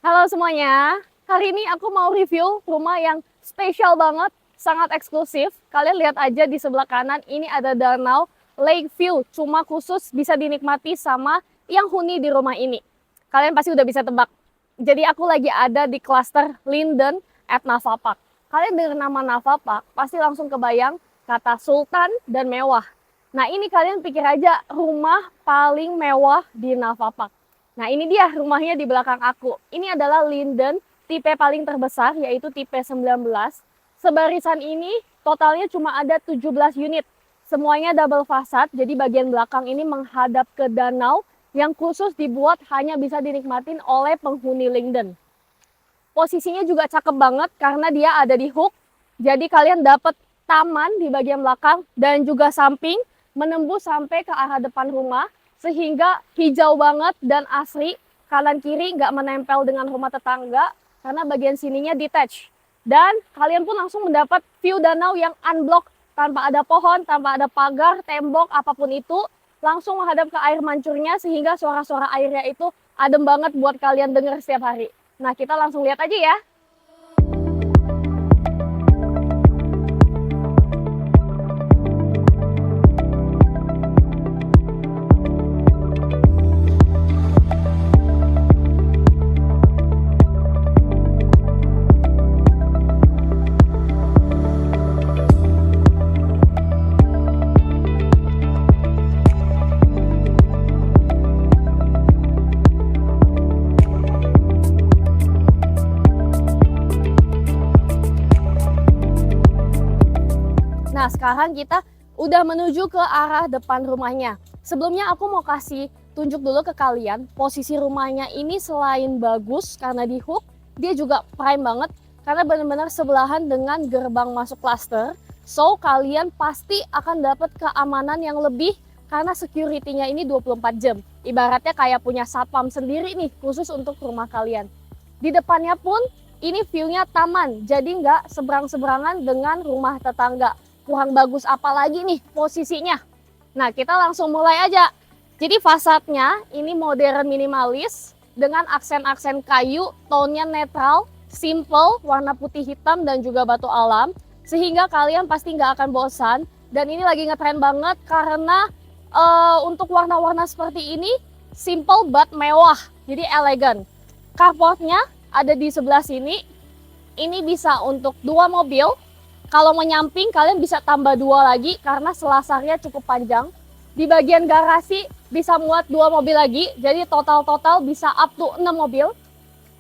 Halo semuanya, hari ini aku mau review rumah yang spesial banget, sangat eksklusif. Kalian lihat aja di sebelah kanan, ini ada danau Lake View, cuma khusus bisa dinikmati sama yang huni di rumah ini. Kalian pasti udah bisa tebak. Jadi aku lagi ada di klaster Linden at Naval Park. Kalian dengar nama Naval Park, pasti langsung kebayang kata sultan dan mewah. Nah ini kalian pikir aja rumah paling mewah di Naval Park. Nah ini dia rumahnya di belakang aku. Ini adalah Linden tipe paling terbesar yaitu tipe 19. Sebarisan ini totalnya cuma ada 17 unit. Semuanya double fasad, jadi bagian belakang ini menghadap ke danau yang khusus dibuat hanya bisa dinikmatin oleh penghuni Linden. Posisinya juga cakep banget karena dia ada di hook. Jadi kalian dapat taman di bagian belakang dan juga samping menembus sampai ke arah depan rumah sehingga hijau banget dan asri. Kanan kiri nggak menempel dengan rumah tetangga karena bagian sininya detached. Dan kalian pun langsung mendapat view danau yang unblock tanpa ada pohon, tanpa ada pagar, tembok, apapun itu. Langsung menghadap ke air mancurnya sehingga suara-suara airnya itu adem banget buat kalian dengar setiap hari. Nah, kita langsung lihat aja ya. Nah, sekarang kita udah menuju ke arah depan rumahnya. Sebelumnya aku mau kasih tunjuk dulu ke kalian, posisi rumahnya ini selain bagus karena di hook, dia juga prime banget karena benar-benar sebelahan dengan gerbang masuk klaster. So, kalian pasti akan dapat keamanan yang lebih karena security-nya ini 24 jam. Ibaratnya kayak punya satpam sendiri nih, khusus untuk rumah kalian. Di depannya pun ini view-nya taman, jadi nggak seberang-seberangan dengan rumah tetangga. Kurang bagus apalagi nih posisinya. Nah, kita langsung mulai aja. Jadi fasadnya ini modern minimalis dengan aksen-aksen kayu, tone-nya netral, simple, warna putih hitam dan juga batu alam. Sehingga kalian pasti nggak akan bosan. Dan ini lagi ngetren banget karena untuk warna-warna seperti ini simple but mewah. Jadi elegan. Carportnya ada di sebelah sini. Ini bisa untuk 2 mobil. Kalau menyamping kalian bisa tambah 2 lagi karena selasarnya cukup panjang. Di bagian garasi bisa muat 2 mobil lagi. Jadi total bisa up to 6 mobil.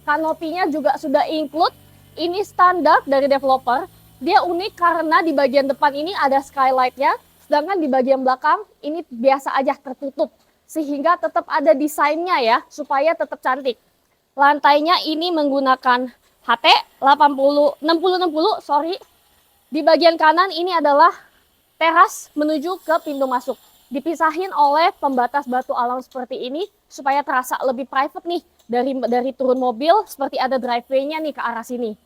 Kanopinya juga sudah include. Ini standar dari developer. Dia unik karena di bagian depan ini ada skylight-nya. Sedangkan di bagian belakang ini biasa aja tertutup. Sehingga tetap ada desainnya ya supaya tetap cantik. Lantainya ini menggunakan HT 60 60 sorry. Di bagian kanan ini adalah teras menuju ke pintu masuk. Dipisahin oleh pembatas batu alam seperti ini supaya terasa lebih private nih dari turun mobil seperti ada driveway-nya nih ke arah sini.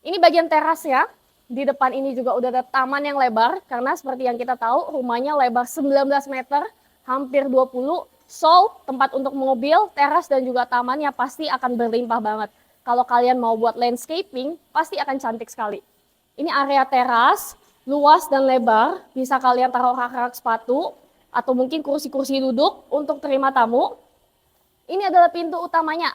Ini bagian teras ya. Di depan ini juga udah ada taman yang lebar karena seperti yang kita tahu rumahnya lebar 19 meter, hampir 20. So, tempat untuk mobil, teras dan juga tamannya pasti akan berlimpah banget. Kalau kalian mau buat landscaping, pasti akan cantik sekali. Ini area teras, luas dan lebar, bisa kalian taruh rak-rak sepatu, atau mungkin kursi-kursi duduk untuk terima tamu. Ini adalah pintu utamanya.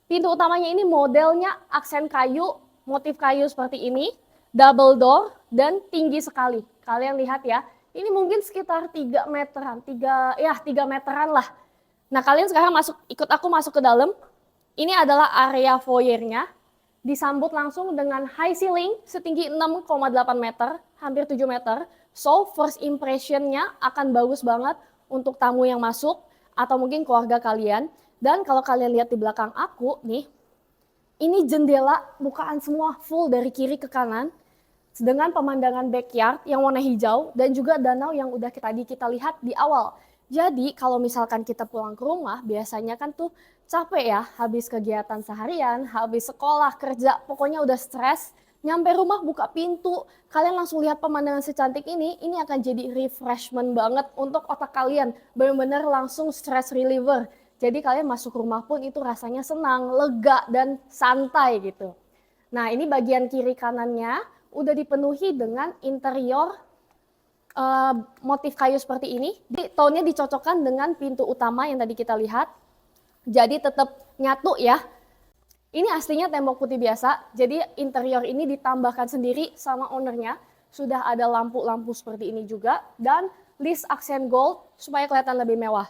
Pintu utamanya ini modelnya aksen kayu, motif kayu seperti ini, double door, dan tinggi sekali. Kalian lihat ya, ini mungkin sekitar 3 meteran, 3 meteran lah. Nah kalian sekarang ikut aku masuk ke dalam. Ini adalah area foyernya. Disambut langsung dengan high ceiling setinggi 6,8 meter, hampir 7 meter. So, first impression-nya akan bagus banget untuk tamu yang masuk atau mungkin keluarga kalian. Dan kalau kalian lihat di belakang aku nih, ini jendela bukaan semua full dari kiri ke kanan. Dengan pemandangan backyard yang warna hijau dan juga danau yang udah tadi kita lihat di awal. Jadi kalau misalkan kita pulang ke rumah, biasanya kan tuh capek ya, habis kegiatan seharian, habis sekolah, kerja, pokoknya udah stres. Nyampe rumah buka pintu, kalian langsung lihat pemandangan secantik ini akan jadi refreshment banget untuk otak kalian. Benar-benar langsung stress reliever. Jadi kalian masuk rumah pun itu rasanya senang, lega, dan santai gitu. Nah ini bagian kiri kanannya udah dipenuhi dengan interior motif kayu seperti ini. Tone-nya dicocokkan dengan pintu utama yang tadi kita lihat. Jadi tetap nyatu ya. Ini aslinya tembok putih biasa, jadi interior ini ditambahkan sendiri sama ownernya. Sudah ada lampu-lampu seperti ini juga, dan list aksen gold supaya kelihatan lebih mewah.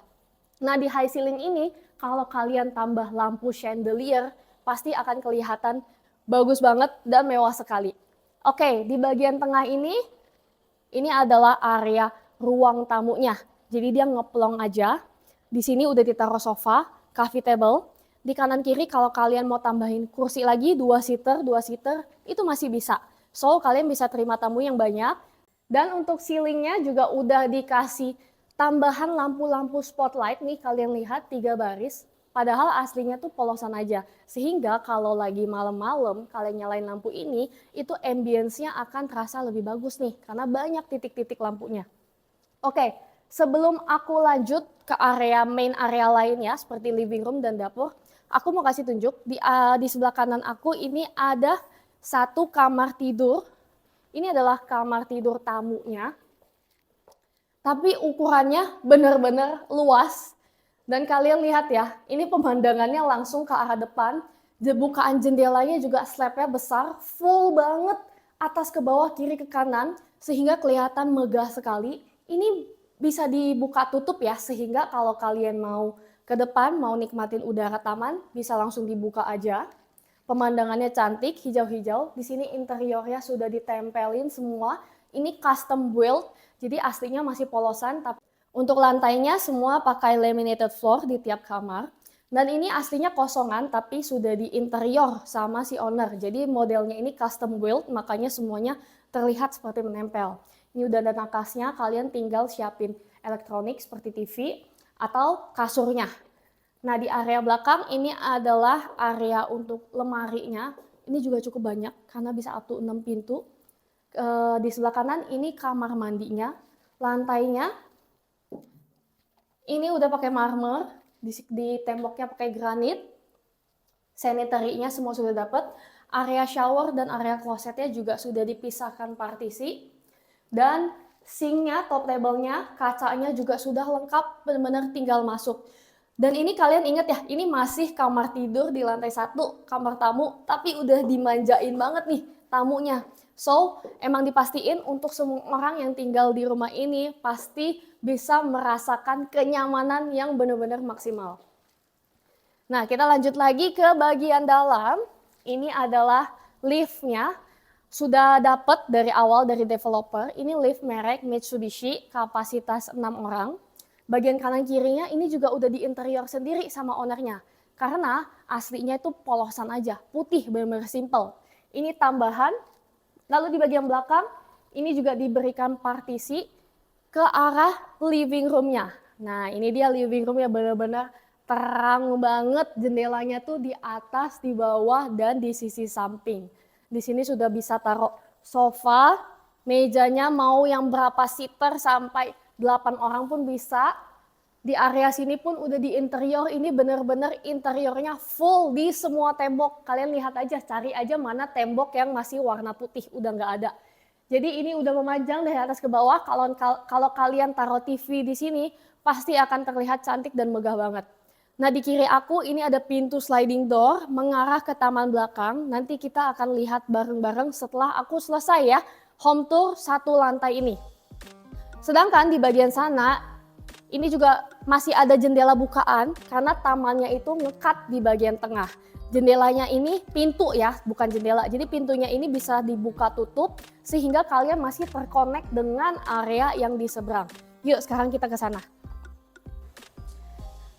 Nah di high ceiling ini, kalau kalian tambah lampu chandelier, pasti akan kelihatan bagus banget dan mewah sekali. Oke, di bagian tengah ini adalah area ruang tamunya. Jadi dia ngeplong aja. Di sini udah ditaruh sofa, coffee table. Di kanan kiri kalau kalian mau tambahin kursi lagi 2 seater itu masih bisa. So kalian bisa terima tamu yang banyak. Dan untuk ceilingnya juga udah dikasih tambahan lampu-lampu spotlight nih, kalian lihat 3 baris. Padahal aslinya tuh polosan aja. Sehingga kalau lagi malam-malam kalian nyalain lampu ini, itu ambience-nya akan terasa lebih bagus nih. Karena banyak titik-titik lampunya. Oke, sebelum aku lanjut ke main area lain ya, seperti living room dan dapur. Aku mau kasih tunjuk, di sebelah kanan aku ini ada satu kamar tidur. Ini adalah kamar tidur tamunya. Tapi ukurannya benar-benar luas. Dan kalian lihat ya, ini pemandangannya langsung ke arah depan. Bukaan jendelanya juga slabnya besar, full banget atas ke bawah, kiri ke kanan. Sehingga kelihatan megah sekali. Ini bisa dibuka tutup ya, sehingga kalau kalian mau ke depan, mau nikmatin udara taman, bisa langsung dibuka aja. Pemandangannya cantik, hijau-hijau. Di sini interiornya sudah ditempelin semua. Ini custom build, jadi aslinya masih polosan. Tapi untuk lantainya semua pakai laminated floor di tiap kamar. Dan ini aslinya kosongan, tapi sudah di interior sama si owner. Jadi modelnya ini custom build, makanya semuanya terlihat seperti menempel. Ini udah ada nakasnya, kalian tinggal siapin elektronik seperti TV atau kasurnya. Nah di area belakang ini adalah area untuk lemarinya. Ini juga cukup banyak karena bisa up to 6 pintu. Di sebelah kanan ini kamar mandinya. Lantainya ini udah pakai marmer, di temboknya pakai granit. Sanitary-nya semua sudah dapat. Area shower dan area klosetnya juga sudah dipisahkan partisi. Dan sink-nya, top table-nya, kacanya juga sudah lengkap, benar-benar tinggal masuk. Dan ini kalian ingat ya, ini masih kamar tidur di lantai 1, kamar tamu, tapi udah dimanjain banget nih tamunya. So, emang dipastiin untuk semua orang yang tinggal di rumah ini pasti bisa merasakan kenyamanan yang benar-benar maksimal. Nah, kita lanjut lagi ke bagian dalam. Ini adalah lift-nya. Sudah dapat dari awal dari developer, ini lift merek Mitsubishi, kapasitas 6 orang. Bagian kanan kirinya ini juga udah di interior sendiri sama ownernya. Karena aslinya itu polosan aja, putih, benar-benar simple. Ini tambahan, lalu di bagian belakang ini juga diberikan partisi ke arah living room-nya. Nah ini dia living room-nya, benar-benar terang banget, jendelanya tuh di atas, di bawah, dan di sisi samping. Di sini sudah bisa taruh sofa, mejanya mau yang berapa seater sampai 8 orang pun bisa. Di area sini pun udah di interior, ini benar-benar interiornya full di semua tembok. Kalian lihat aja, cari aja mana tembok yang masih warna putih, udah nggak ada. Jadi ini udah memanjang dari atas ke bawah. Kalau kalian taruh TV di sini, pasti akan terlihat cantik dan megah banget. Nah di kiri aku ini ada pintu sliding door mengarah ke taman belakang. Nanti kita akan lihat bareng-bareng setelah aku selesai ya home tour 1 lantai ini. Sedangkan di bagian sana ini juga masih ada jendela bukaan karena tamannya itu ngekat di bagian tengah. Jendelanya ini pintu ya, bukan jendela. Jadi pintunya ini bisa dibuka tutup sehingga kalian masih terkonek dengan area yang di seberang. Yuk sekarang kita ke sana.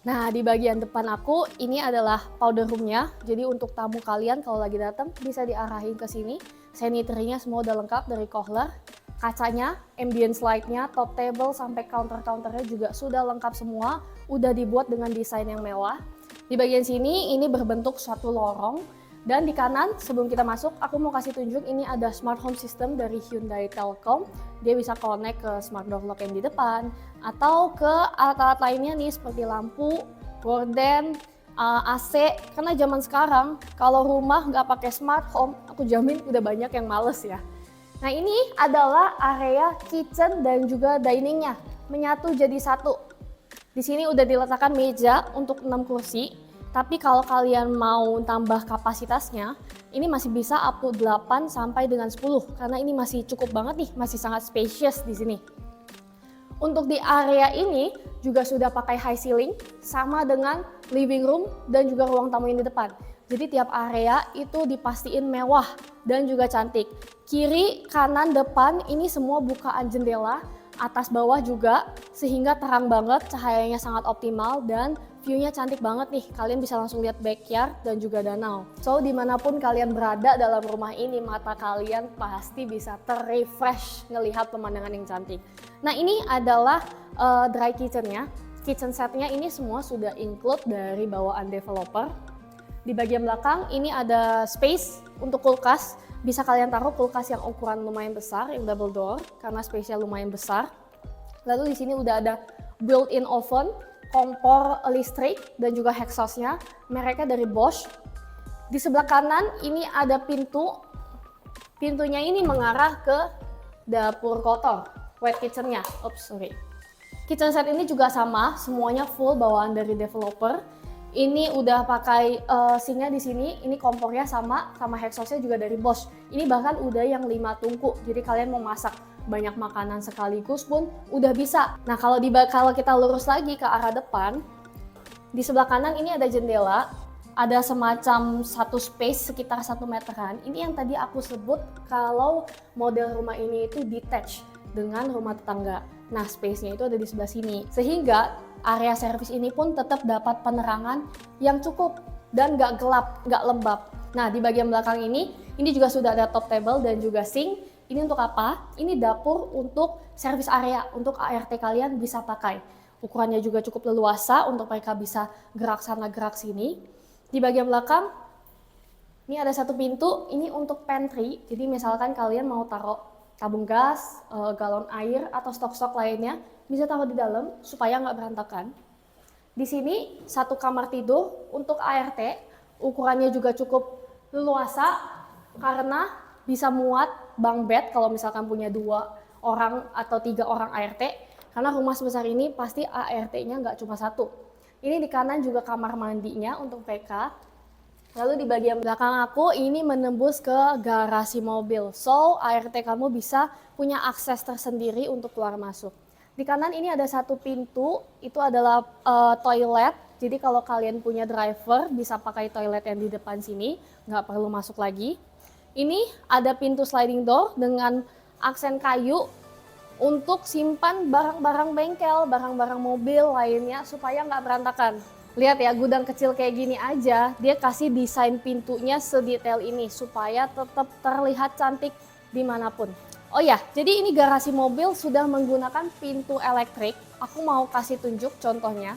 Nah di bagian depan aku ini adalah powder room-nya. Jadi untuk tamu kalian kalau lagi datang bisa diarahin ke sini. Sanitary-nya semua udah lengkap dari Kohler. Kacanya, ambience light-nya, top table sampai counter-counternya juga sudah lengkap semua. Udah dibuat dengan desain yang mewah. Di bagian sini ini berbentuk suatu lorong. Dan di kanan sebelum kita masuk aku mau kasih tunjuk ini ada smart home system dari Hyundai Telkom. Dia bisa connect ke smart door lock yang di depan atau ke alat-alat lainnya nih seperti lampu, gorden, AC. Karena zaman sekarang kalau rumah nggak pakai smart home, aku jamin udah banyak yang males ya. Nah ini adalah area kitchen dan juga diningnya menyatu jadi satu. Di sini udah diletakkan meja untuk 6 kursi. Tapi kalau kalian mau tambah kapasitasnya, ini masih bisa up to 8 sampai dengan 10 karena ini masih cukup banget nih, masih sangat spacious di sini. Untuk di area ini juga sudah pakai high ceiling sama dengan living room dan juga ruang tamu yang di depan. Jadi tiap area itu dipastiin mewah dan juga cantik. Kiri, kanan, depan ini semua bukaan jendela, atas bawah juga, sehingga terang banget, cahayanya sangat optimal dan view-nya cantik banget nih. Kalian bisa langsung lihat backyard dan juga danau. So dimanapun kalian berada dalam rumah ini, mata kalian pasti bisa ter-refresh ngelihat pemandangan yang cantik. Nah ini adalah dry kitchen-nya. Kitchen set-nya ini semua sudah include dari bawaan developer. Di bagian belakang ini ada space untuk kulkas. Bisa kalian taruh kulkas yang ukuran lumayan besar, yang double door, karena space-nya lumayan besar. Lalu di sini udah ada built-in oven, kompor listrik, dan juga exhaust-nya. Mereknya dari Bosch. Di sebelah kanan ini ada pintu. Pintunya ini mengarah ke dapur kotor, wet kitchen-nya. Kitchen set ini juga sama, semuanya full bawaan dari developer. Ini udah pakai sinknya di sini, ini kompornya sama exhaustnya juga dari Bosch. Ini bahkan udah yang 5 tungku, jadi kalian mau masak banyak makanan sekaligus pun udah bisa. Nah kalau kita lurus lagi ke arah depan, di sebelah kanan ini ada jendela, ada semacam satu space sekitar 1 meteran. Ini yang tadi aku sebut kalau model rumah ini itu detached dengan rumah tetangga. Nah space-nya itu ada di sebelah sini, sehingga area servis ini pun tetap dapat penerangan yang cukup dan gak gelap, gak lembab. Nah di bagian belakang ini juga sudah ada top table dan juga sink. Ini untuk apa? Ini dapur untuk servis area, untuk ART kalian bisa pakai. Ukurannya juga cukup leluasa untuk mereka bisa gerak sana gerak sini. Di bagian belakang ini ada satu pintu, ini untuk pantry. Jadi misalkan kalian mau taruh tabung gas, galon air atau stok-stok lainnya, bisa taruh di dalam supaya nggak berantakan. Di sini satu kamar tidur untuk ART, ukurannya juga cukup leluasa karena bisa muat bunk bed kalau misalkan punya 2 orang atau 3 orang ART. Karena rumah sebesar ini pasti ART-nya nggak cuma 1. Ini di kanan juga kamar mandinya untuk PK. Lalu di bagian belakang aku ini menembus ke garasi mobil. So ART kamu bisa punya akses tersendiri untuk keluar masuk. Di kanan ini ada satu pintu, itu adalah toilet. Jadi kalau kalian punya driver bisa pakai toilet yang di depan sini, nggak perlu masuk lagi. Ini ada pintu sliding door dengan aksen kayu untuk simpan barang-barang bengkel, barang-barang mobil lainnya supaya nggak berantakan. Lihat ya, gudang kecil kayak gini aja, dia kasih desain pintunya sedetail ini supaya tetap terlihat cantik dimanapun. Oh ya, jadi ini garasi mobil sudah menggunakan pintu elektrik. Aku mau kasih tunjuk contohnya.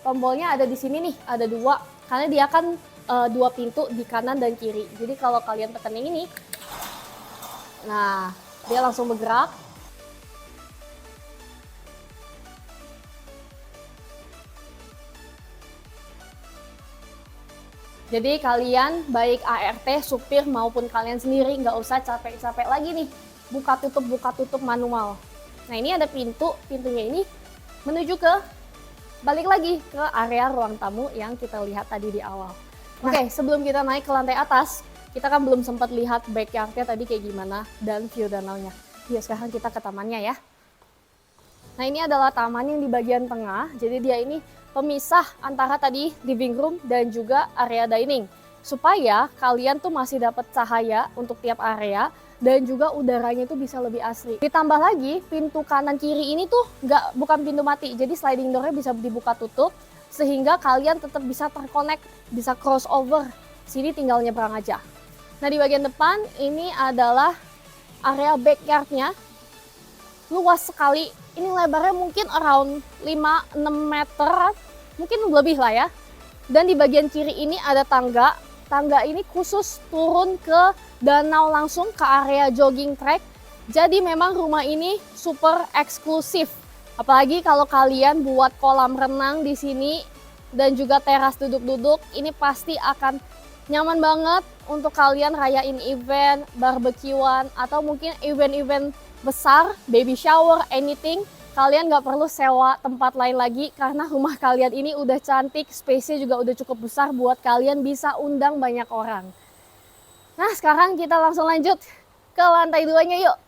Tombolnya ada di sini nih, ada 2. Karena dia kan 2 pintu di kanan dan kiri. Jadi kalau kalian tekan yang ini, nah dia langsung bergerak. Jadi kalian baik ART, supir maupun kalian sendiri nggak usah capek-capek lagi nih buka tutup manual. Nah ini ada pintunya ini menuju ke balik lagi ke area ruang tamu yang kita lihat tadi di awal. Oke, sebelum kita naik ke lantai atas, kita kan belum sempat lihat backyardnya tadi kayak gimana dan view danaunya. Ya sekarang kita ke tamannya ya. Nah ini adalah taman yang di bagian tengah, jadi dia ini pemisah antara tadi living room dan juga area dining. Supaya kalian tuh masih dapat cahaya untuk tiap area dan juga udaranya itu bisa lebih asri. Ditambah lagi pintu kanan kiri ini tuh bukan pintu mati, jadi sliding doornya bisa dibuka tutup sehingga kalian tetap bisa terkonek, bisa crossover. Sini tinggal nyebrang aja. Nah di bagian depan ini adalah area backyardnya, luas sekali. Ini lebarnya mungkin around 5-6 meter, mungkin lebih lah ya. Dan di bagian kiri ini ada tangga. Tangga ini khusus turun ke danau langsung ke area jogging track. Jadi memang rumah ini super eksklusif. Apalagi kalau kalian buat kolam renang di sini, dan juga teras duduk-duduk. Ini pasti akan nyaman banget untuk kalian rayain event, barbekyuan, atau mungkin event-event besar, baby shower, anything. Kalian nggak perlu sewa tempat lain lagi karena rumah kalian ini udah cantik, space-nya juga udah cukup besar buat kalian bisa undang banyak orang. Nah, sekarang kita langsung lanjut ke lantai 2-nya yuk.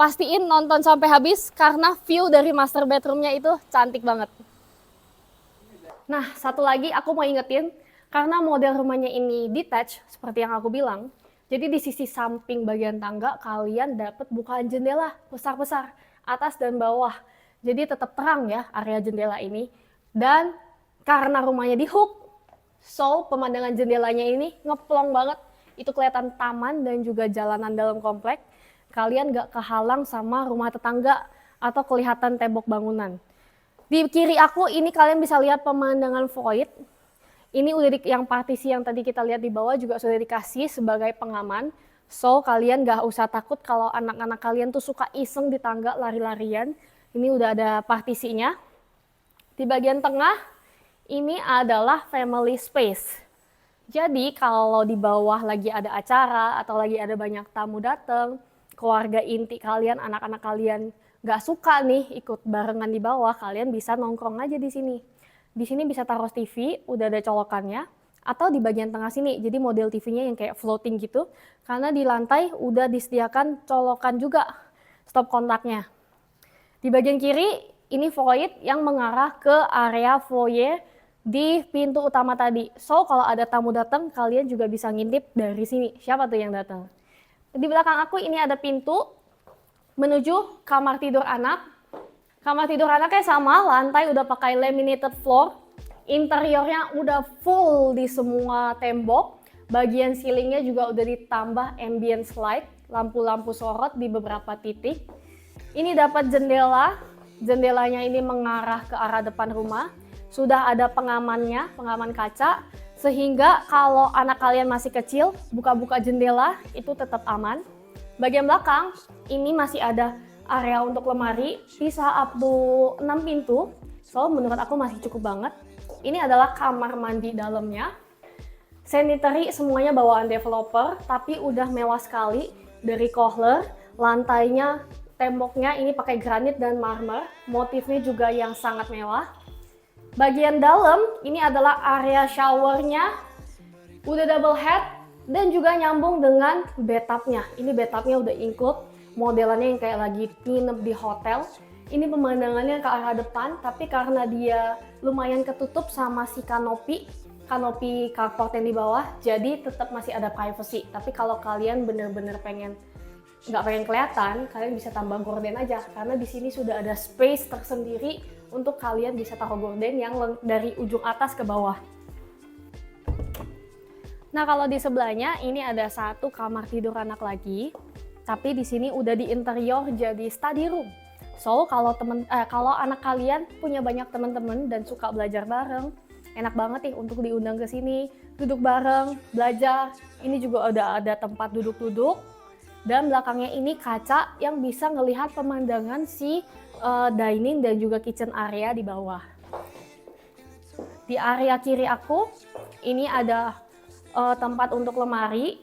Pastiin nonton sampai habis karena view dari master bedroom-nya itu cantik banget. Nah, satu lagi aku mau ingetin, karena model rumahnya ini detached seperti yang aku bilang, jadi di sisi samping bagian tangga kalian dapat bukaan jendela besar-besar atas dan bawah. Jadi tetap terang ya area jendela ini. Dan karena rumahnya di hook, so pemandangan jendelanya ini ngeplong banget. Itu kelihatan taman dan juga jalanan dalam komplek. Kalian gak kehalang sama rumah tetangga atau kelihatan tembok bangunan. Di kiri aku ini kalian bisa lihat pemandangan void. Ini udah yang partisi yang tadi kita lihat di bawah juga sudah dikasih sebagai pengaman. So, kalian gak usah takut kalau anak-anak kalian tuh suka iseng di tangga lari-larian. Ini udah ada partisinya. Di bagian tengah, ini adalah family space. Jadi, kalau di bawah lagi ada acara atau lagi ada banyak tamu datang, keluarga inti kalian, anak-anak kalian gak suka nih ikut barengan di bawah, kalian bisa nongkrong aja di sini. Di sini bisa taruh TV, udah ada colokannya. Atau di bagian tengah sini, jadi model TV-nya yang kayak floating gitu, karena di lantai udah disediakan colokan juga stop kontaknya. Di bagian kiri, ini void yang mengarah ke area foyer di pintu utama tadi. So, kalau ada tamu datang, kalian juga bisa ngintip dari sini. Siapa tuh yang datang? Di belakang aku ini ada pintu menuju kamar tidur anak. Kamar tidur anaknya sama, lantai udah pakai laminated floor. Interiornya udah full di semua tembok, bagian ceilingnya juga udah ditambah ambience light, lampu-lampu sorot di beberapa titik. Ini dapat jendela, jendelanya ini mengarah ke arah depan rumah. Sudah ada pengamannya, pengaman kaca, sehingga kalau anak kalian masih kecil, buka-buka jendela itu tetap aman. Bagian belakang, ini masih ada area untuk lemari, bisa up to 6 pintu, so menurut aku masih cukup banget. Ini adalah kamar mandi dalamnya. Sanitary semuanya bawaan developer, tapi udah mewah sekali. Dari Kohler, lantainya, temboknya ini pakai granit dan marmer. Motifnya juga yang sangat mewah. Bagian dalam, ini adalah area showernya. Udah double head dan juga nyambung dengan bathtubnya. Ini bathtubnya udah include, modelannya yang kayak lagi nginep di hotel. Ini pemandangannya ke arah depan, tapi karena dia lumayan ketutup sama si kanopi carport yang di bawah, jadi tetap masih ada privacy. Tapi kalau kalian bener-bener nggak pengen kelihatan, kalian bisa tambah gorden aja, karena di sini sudah ada space tersendiri untuk kalian bisa taruh gorden yang dari ujung atas ke bawah. Nah, kalau di sebelahnya ini ada satu kamar tidur anak lagi, tapi di sini udah di interior jadi study room. So, kalau anak kalian punya banyak teman-teman dan suka belajar bareng, enak banget nih untuk diundang ke sini, duduk bareng, belajar. Ini juga udah ada tempat duduk-duduk, dan belakangnya ini kaca yang bisa ngelihat pemandangan si dining dan juga kitchen area di bawah. Di area kiri aku, ini ada tempat untuk lemari,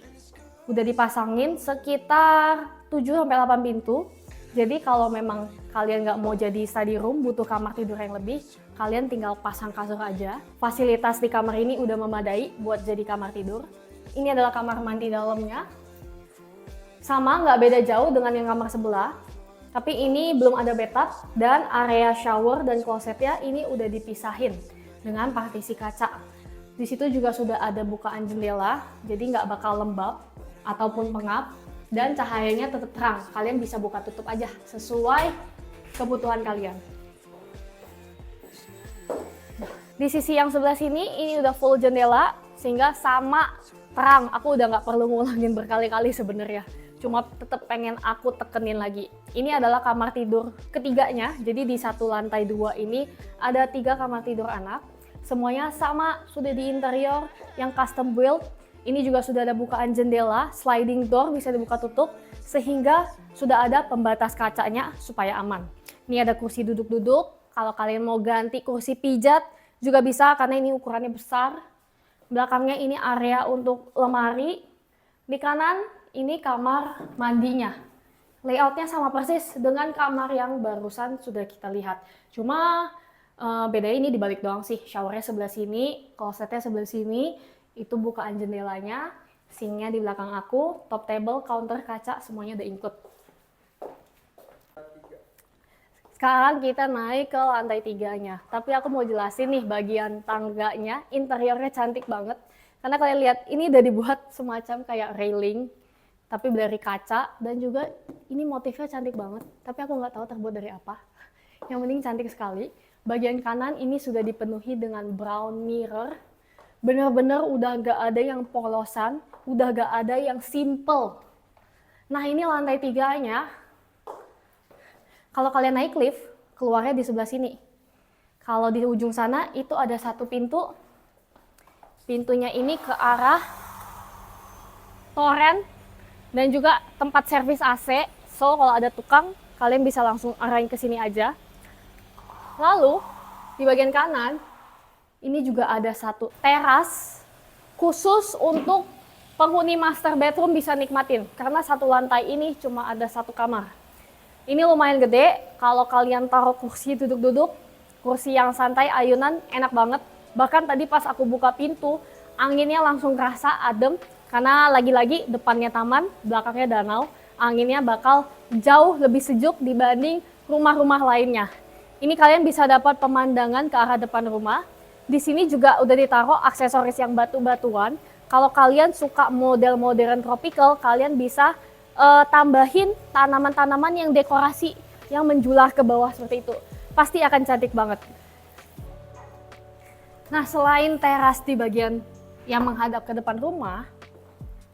udah dipasangin sekitar 7-8 pintu. Jadi kalau memang kalian nggak mau jadi study room, butuh kamar tidur yang lebih, kalian tinggal pasang kasur aja. Fasilitas di kamar ini udah memadai buat jadi kamar tidur. Ini adalah kamar mandi dalamnya. Sama, nggak beda jauh dengan yang kamar sebelah. Tapi ini belum ada bathtub dan area shower dan klosetnya ini udah dipisahin dengan partisi kaca. Di situ juga sudah ada bukaan jendela, jadi nggak bakal lembab ataupun pengap. Dan cahayanya tetap terang, kalian bisa buka tutup aja sesuai kebutuhan kalian. Di sisi yang sebelah sini, ini udah full jendela, sehingga sama terang. Aku udah nggak perlu ngulangin berkali-kali sebenarnya. Cuma tetap pengen aku tekenin lagi. Ini adalah kamar tidur ketiganya, jadi di satu lantai 2 ini ada 3 kamar tidur anak. Semuanya sama, sudah di interior yang custom build. Ini juga sudah ada bukaan jendela, sliding door bisa dibuka tutup, sehingga sudah ada pembatas kacanya supaya aman. Ini ada kursi duduk-duduk, kalau kalian mau ganti kursi pijat, juga bisa karena ini ukurannya besar. Belakangnya ini area untuk lemari. Di kanan ini kamar mandinya. Layoutnya sama persis dengan kamar yang barusan sudah kita lihat. Cuma beda ini dibalik doang sih. Showernya sebelah sini, klosetnya sebelah sini. Itu bukaan jendelanya, sinknya di belakang aku, top table, counter, kaca, semuanya udah include. Sekarang kita naik ke lantai 3-nya. Tapi aku mau jelasin nih bagian tangganya, interiornya cantik banget. Karena kalian lihat, ini udah dibuat semacam kayak railing, tapi dari kaca, dan juga ini motifnya cantik banget. Tapi aku nggak tahu terbuat dari apa. Yang penting cantik sekali. Bagian kanan ini sudah dipenuhi dengan brown mirror. Bener-bener udah nggak ada yang polosan, udah nggak ada yang simple. Nah ini lantai 3-nya. Kalau kalian naik lift, keluarnya di sebelah sini. Kalau di ujung sana itu ada satu pintu. Pintunya ini ke arah toren dan juga tempat servis AC. So kalau ada tukang, kalian bisa langsung arahin ke sini aja. Lalu di bagian kanan ini juga ada satu teras khusus untuk penghuni master bedroom bisa nikmatin. Karena satu lantai ini cuma ada satu kamar. Ini lumayan gede, kalau kalian taruh kursi duduk-duduk, kursi yang santai, ayunan, enak banget. Bahkan tadi pas aku buka pintu, anginnya langsung kerasa adem, karena lagi-lagi depannya taman, belakangnya danau, anginnya bakal jauh lebih sejuk dibanding rumah-rumah lainnya. Ini kalian bisa dapat pemandangan ke arah depan rumah. Di sini juga udah ditaruh aksesoris yang batu-batuan. Kalau kalian suka model modern tropical, kalian bisa tambahin tanaman-tanaman yang dekorasi yang menjular ke bawah seperti itu. Pasti akan cantik banget. Nah, selain teras di bagian yang menghadap ke depan rumah,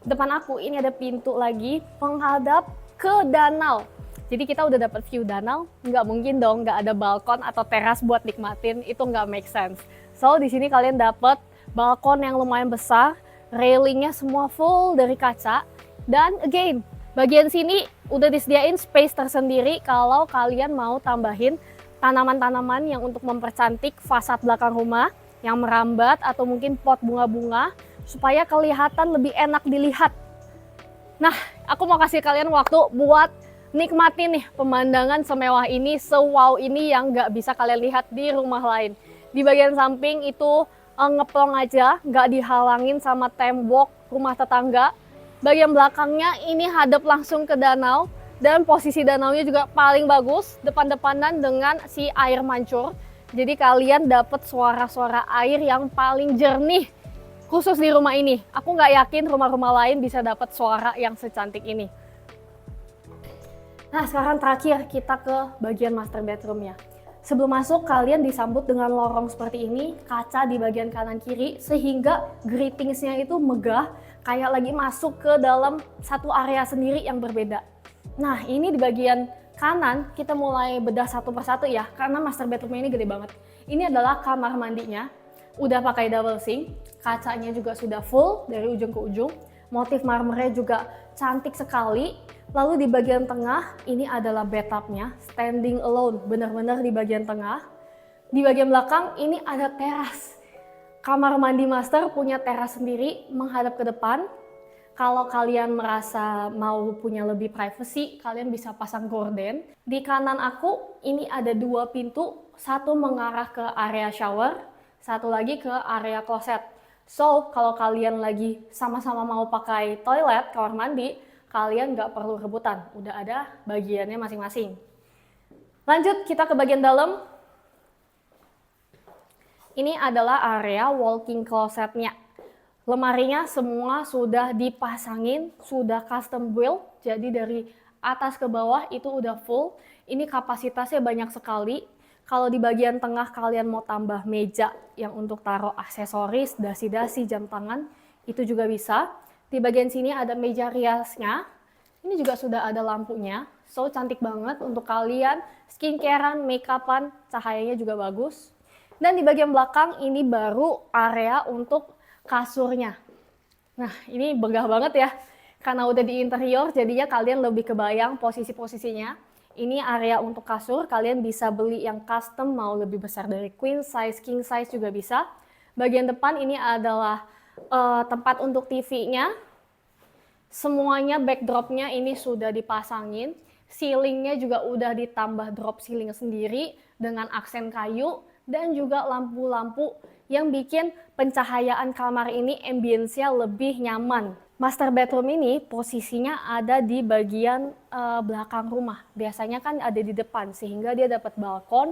depan aku ini ada pintu lagi menghadap ke danau. Jadi kita udah dapat view danau, nggak mungkin dong nggak ada balkon atau teras buat nikmatin, itu nggak make sense. So di sini kalian dapat balkon yang lumayan besar, railingnya semua full dari kaca, dan again, bagian sini udah disediain space tersendiri kalau kalian mau tambahin tanaman-tanaman yang untuk mempercantik fasad belakang rumah, yang merambat atau mungkin pot bunga-bunga supaya kelihatan lebih enak dilihat. Nah, aku mau kasih kalian waktu buat nikmatin nih pemandangan semewah ini, sewow ini yang nggak bisa kalian lihat di rumah lain. Di bagian samping itu ngeplong aja, nggak dihalangin sama tembok rumah tetangga. Bagian belakangnya ini hadap langsung ke danau dan posisi danaunya juga paling bagus, depan-depanan dengan si air mancur. Jadi kalian dapat suara-suara air yang paling jernih khusus di rumah ini. Aku nggak yakin rumah-rumah lain bisa dapat suara yang secantik ini. Nah sekarang terakhir kita ke bagian master bedroomnya. Sebelum masuk kalian disambut dengan lorong seperti ini, kaca di bagian kanan kiri sehingga greetingsnya itu megah, kayak lagi masuk ke dalam satu area sendiri yang berbeda. Nah ini di bagian kanan kita mulai bedah satu persatu ya, karena master bedroom ini gede banget. Ini adalah kamar mandinya, udah pakai double sink, kacanya juga sudah full dari ujung ke ujung, motif marmernya juga cantik sekali. Lalu di bagian tengah ini adalah bathtubnya, standing alone, benar-benar di bagian tengah. Di bagian belakang ini ada teras. Kamar mandi master punya teras sendiri menghadap ke depan. Kalau kalian merasa mau punya lebih privacy, kalian bisa pasang gorden. Di kanan aku ini ada dua pintu, satu mengarah ke area shower, satu lagi ke area kloset. So, kalau kalian lagi sama-sama mau pakai toilet, kamar mandi, kalian nggak perlu rebutan, udah ada bagiannya masing-masing. Lanjut kita ke bagian dalam. Ini adalah area walk-in closetnya. Lemarinya semua sudah dipasangin, sudah custom build, jadi dari atas ke bawah itu udah full. Ini kapasitasnya banyak sekali. Kalau di bagian tengah kalian mau tambah meja yang untuk taruh aksesoris, dasi-dasi, jam tangan, itu juga bisa. Di bagian sini ada meja riasnya. Ini juga sudah ada lampunya. So cantik banget untuk kalian skincarean, makeupan, cahayanya juga bagus. Dan di bagian belakang ini baru area untuk kasurnya. Nah, ini begah banget ya. Karena udah di interior jadinya kalian lebih kebayang posisi-posisinya. Ini area untuk kasur, kalian bisa beli yang custom mau lebih besar dari queen size, king size juga bisa. Bagian depan ini adalah tempat untuk TV-nya. Semuanya backdropnya ini sudah dipasangin. Ceilingnya juga udah ditambah drop ceiling sendiri dengan aksen kayu dan juga lampu-lampu yang bikin pencahayaan kamar ini ambience-nya lebih nyaman. Master bedroom ini posisinya ada di bagian belakang rumah. Biasanya kan ada di depan sehingga dia dapat balkon,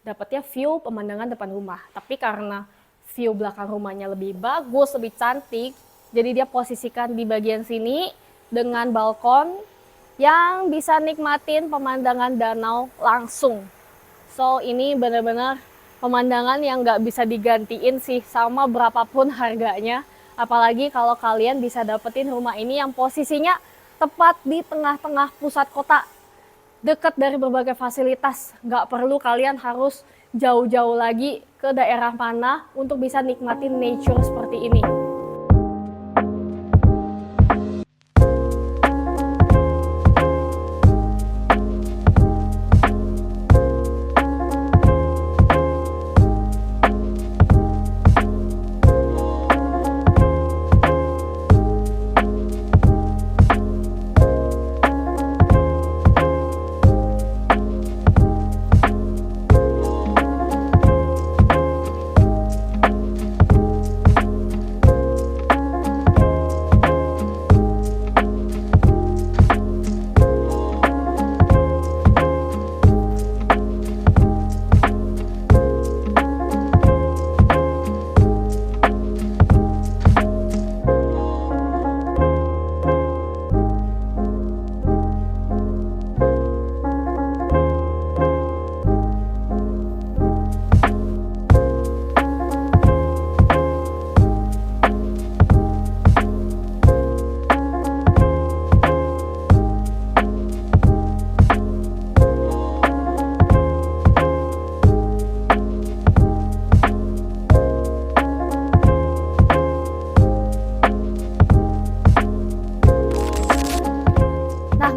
dapatnya view pemandangan depan rumah. Tapi karena view belakang rumahnya lebih bagus, lebih cantik, jadi dia posisikan di bagian sini dengan balkon yang bisa nikmatin pemandangan danau langsung. So ini benar-benar pemandangan yang nggak bisa digantiin sih sama berapapun harganya. Apalagi kalau kalian bisa dapetin rumah ini yang posisinya tepat di tengah-tengah pusat kota. Dekat dari berbagai fasilitas. Nggak perlu kalian harus jauh-jauh lagi ke daerah mana untuk bisa nikmatin nature seperti ini.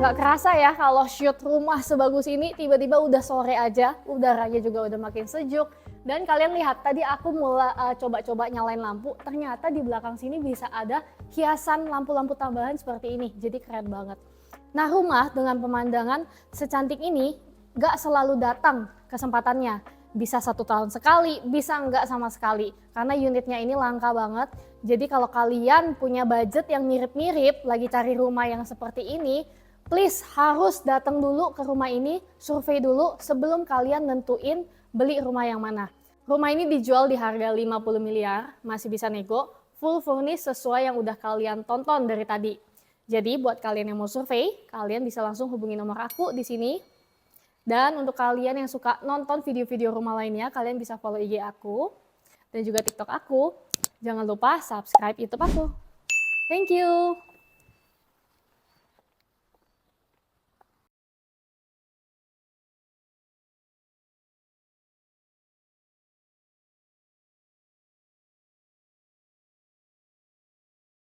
Nggak kerasa ya kalau shoot rumah sebagus ini tiba-tiba udah sore aja, udaranya juga udah makin sejuk. Dan kalian lihat tadi aku mulai coba-coba nyalain lampu, ternyata di belakang sini bisa ada hiasan lampu-lampu tambahan seperti ini, jadi keren banget. Nah rumah dengan pemandangan secantik ini nggak selalu datang kesempatannya. Bisa 1 tahun sekali, bisa nggak sama sekali. Karena unitnya ini langka banget. Jadi kalau kalian punya budget yang mirip-mirip, lagi cari rumah yang seperti ini, please harus datang dulu ke rumah ini, survei dulu sebelum kalian nentuin beli rumah yang mana. Rumah ini dijual di harga 50 miliar, masih bisa nego, full furnish sesuai yang udah kalian tonton dari tadi. Jadi buat kalian yang mau survei, kalian bisa langsung hubungi nomor aku di sini. Dan untuk kalian yang suka nonton video-video rumah lainnya, kalian bisa follow IG aku dan juga TikTok aku. Jangan lupa subscribe YouTube aku. Thank you.